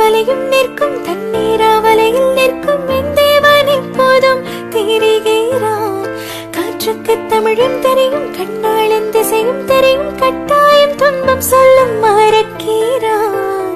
அலையும் நிற்கும் தண்ணீராவலையில் நிற்கும் என் தேவன் எப்போதும் தெரிகிறான். காற்றுக்கு தமிழும் தெரியும், கண்ணாளின் திசையும் தெரியும், கட்டாயம் துன்பம் சொல்லும் மறக்கிறான்.